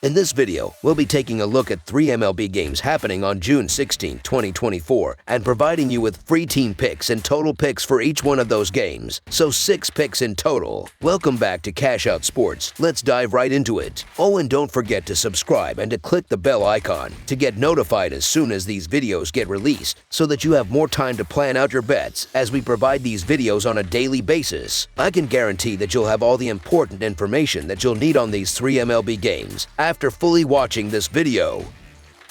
In this video, we'll be taking a look at 3 MLB games happening on June 16, 2024, and providing you with free team picks and total picks for each one of those games, so 6 picks in total. Welcome back to Cash Out Sports. Let's dive right into it. Oh, and don't forget to subscribe and to click the bell icon to get notified as soon as these videos get released, so that you have more time to plan out your bets as we provide these videos on a daily basis. I can guarantee that you'll have all the important information that you'll need on these 3 MLB games after fully watching this video.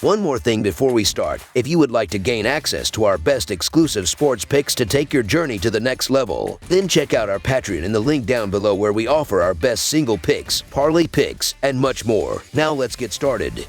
One more thing before we start, if you would like to gain access to our best exclusive sports picks to take your journey to the next level, then check out our Patreon in the link down below where we offer our best single picks, parlay picks, and much more. Now let's get started.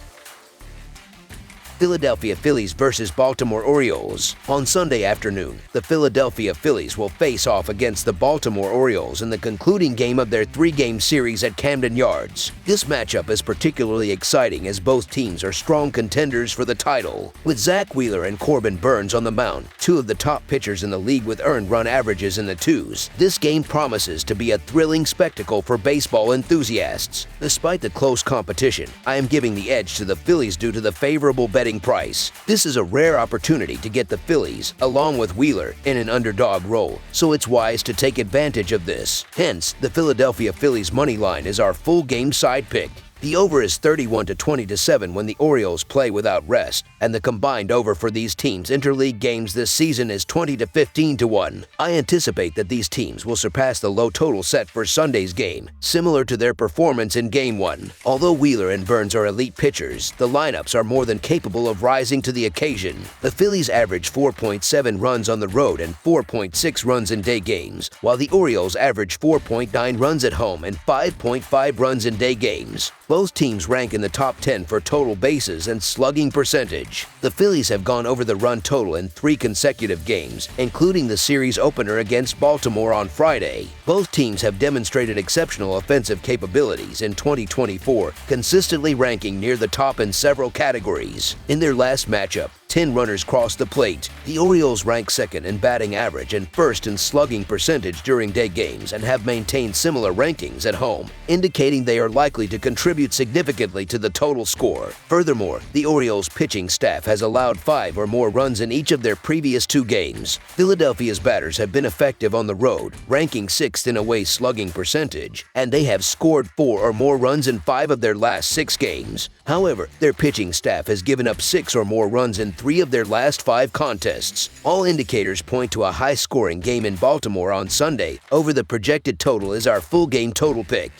Philadelphia Phillies versus Baltimore Orioles. On Sunday afternoon, the Philadelphia Phillies will face off against the Baltimore Orioles in the concluding game of their 3-game series at Camden Yards. This matchup is particularly exciting as both teams are strong contenders for the title. With Zach Wheeler and Corbin Burnes on the mound, 2 of the top pitchers in the league with earned run averages in the 2s, this game promises to be a thrilling spectacle for baseball enthusiasts. Despite the close competition, I am giving the edge to the Phillies due to the favorable betting price. This is a rare opportunity to get the Phillies, along with Wheeler, in an underdog role, so it's wise to take advantage of this. Hence, the Philadelphia Phillies money line is our full game side pick. The over is 31 to 20-7 when the Orioles play without rest, and the combined over for these teams' interleague games this season is 20 to 15-1. I anticipate that these teams will surpass the low total set for Sunday's game, similar to their performance in Game 1. Although Wheeler and Burnes are elite pitchers, the lineups are more than capable of rising to the occasion. The Phillies average 4.7 runs on the road and 4.6 runs in day games, while the Orioles average 4.9 runs at home and 5.5 runs in day games. Both teams rank in the top 10 for total bases and slugging percentage. The Phillies have gone over the run total in 3 consecutive games, including the series opener against Baltimore on Friday. Both teams have demonstrated exceptional offensive capabilities in 2024, consistently ranking near the top in several categories. In their last matchup, 10 runners crossed the plate. The Orioles rank second in batting average and first in slugging percentage during day games and have maintained similar rankings at home, indicating they are likely to contribute significantly to the total score. Furthermore, the Orioles pitching staff has allowed 5 or more runs in each of their previous 2 games. Philadelphia's batters have been effective on the road, ranking 6th in away slugging percentage, and they have scored 4 or more runs in 5 of their last 6 games. However, their pitching staff has given up 6 or more runs in 3 of their last 5 contests. All indicators point to a high-scoring game in Baltimore on Sunday. Over the projected total is our full game total pick.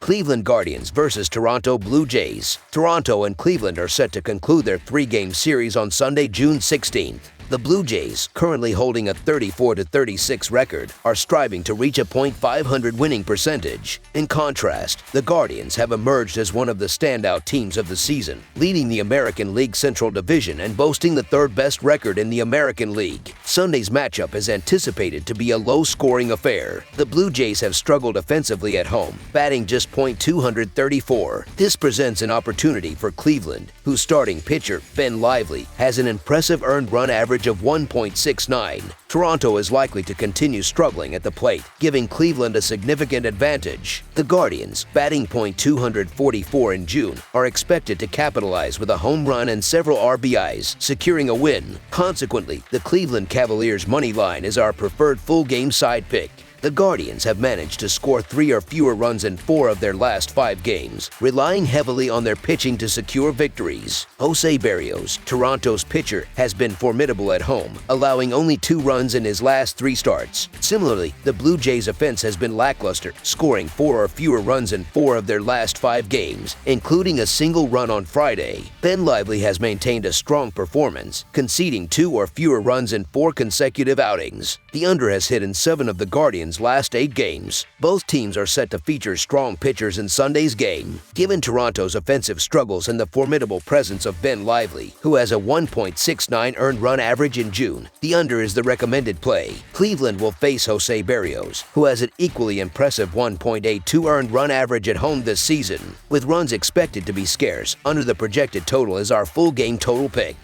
Cleveland Guardians versus Toronto Blue Jays. Toronto and Cleveland are set to conclude their 3-game series on Sunday, June 16th. The Blue Jays, currently holding a 34-36 record, are striving to reach a .500 winning percentage. In contrast, the Guardians have emerged as one of the standout teams of the season, leading the American League Central Division and boasting the 3rd-best record in the American League. Sunday's matchup is anticipated to be a low-scoring affair. The Blue Jays have struggled offensively at home, batting just .234. This presents an opportunity for Cleveland, whose starting pitcher, Ben Lively, has an impressive earned run average of 1.69. Toronto is likely to continue struggling at the plate, giving Cleveland a significant advantage. The Guardians, batting .244 in June, are expected to capitalize with a home run and several RBIs, securing a win. Consequently, the Cleveland Cavaliers' money line is our preferred full-game side pick. The Guardians have managed to score 3 or fewer runs in 4 of their last 5 games, relying heavily on their pitching to secure victories. Jose Berrios, Toronto's pitcher, has been formidable at home, allowing only 2 runs in his last 3 starts. Similarly, the Blue Jays' offense has been lackluster, scoring 4 or fewer runs in 4 of their last 5 games, including a single run on Friday. Ben Lively has maintained a strong performance, conceding 2 or fewer runs in 4 consecutive outings. The under has hit in 7 of the Guardians' last 8 games. Both teams are set to feature strong pitchers in Sunday's game. Given Toronto's offensive struggles and the formidable presence of Ben Lively, who has a 1.69 earned run average in June, the under is the recommended play. Cleveland will face Jose Berrios, who has an equally impressive 1.82 earned run average at home this season. With runs expected to be scarce, under the projected total is our full game total pick.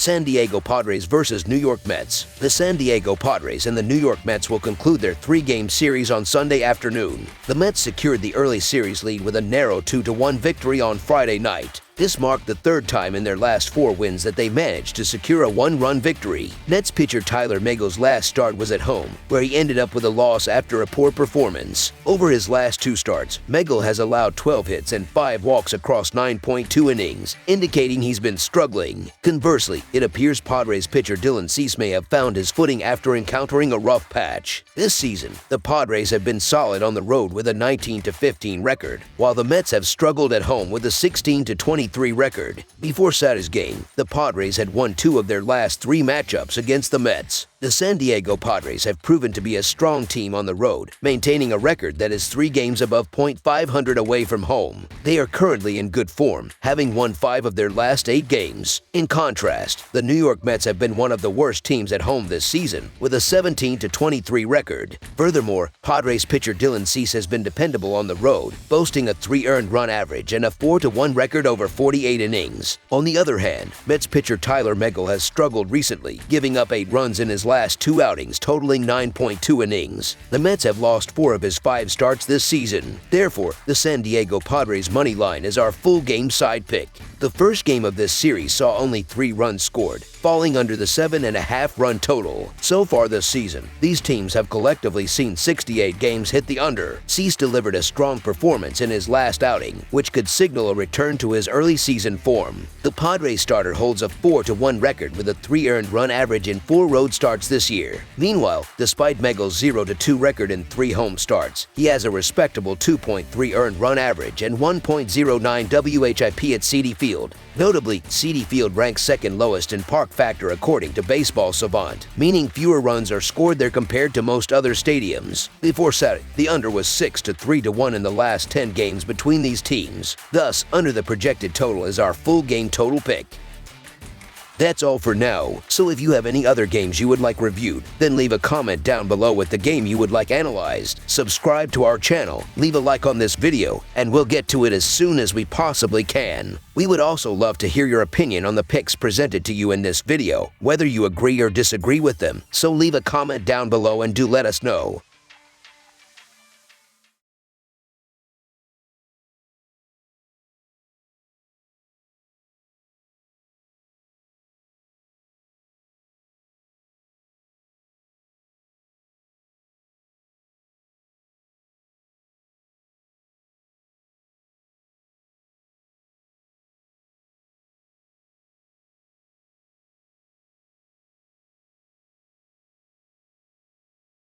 San Diego Padres versus New York Mets. The San Diego Padres and the New York Mets will conclude their three-game series on Sunday afternoon. The Mets secured the early series lead with a narrow 2-1 victory on Friday night. This marked the third time in their last 4 wins that they managed to secure a one-run victory. Mets pitcher Tyler Megle's last start was at home, where he ended up with a loss after a poor performance. Over his last 2 starts, Megle has allowed 12 hits and 5 walks across 9.2 innings, indicating he's been struggling. Conversely, it appears Padres pitcher Dylan Cease may have found his footing after encountering a rough patch. This season, the Padres have been solid on the road with a 19-15 record, while the Mets have struggled at home with a 16-23 record. Before Saturday's game, the Padres had won 2 of their last 3 matchups against the Mets. The San Diego Padres have proven to be a strong team on the road, maintaining a record that is 3 games above .500 away from home. They are currently in good form, having won 5 of their last 8 games. In contrast, the New York Mets have been one of the worst teams at home this season, with a 17-23 record. Furthermore, Padres pitcher Dylan Cease has been dependable on the road, boasting a 3 earned run average and a 4-1 record over 48 innings. On the other hand, Mets pitcher Tyler Megle has struggled recently, giving up 8 runs in his last 2 outings, totaling 9.2 innings. The Mets have lost 4 of his 5 starts this season. Therefore, the San Diego Padres money line is our full game side pick. The first game of this series saw only 3 runs scored, falling under the 7.5 run total. So far this season, these teams have collectively seen 68 games hit the under. Cease delivered a strong performance in his last outing, which could signal a return to his early season form. The Padres starter holds a 4-1 record with a 3 earned run average in 4 road starts this year. Meanwhile, despite Megle's 0-2 record in 3 home starts, he has a respectable 2.3 earned run average and 1.09 WHIP at Citi Field. Notably, Citi Field ranks second lowest in park factor according to Baseball Savant, meaning fewer runs are scored there compared to most other stadiums. Before Saturday, the under was 6-3-1 in the last 10 games between these teams. Thus, under the projected total is our full game total pick. That's all for now, so if you have any other games you would like reviewed, then leave a comment down below with the game you would like analyzed. Subscribe to our channel, leave a like on this video, and we'll get to it as soon as we possibly can. We would also love to hear your opinion on the picks presented to you in this video, whether you agree or disagree with them, so leave a comment down below and do let us know.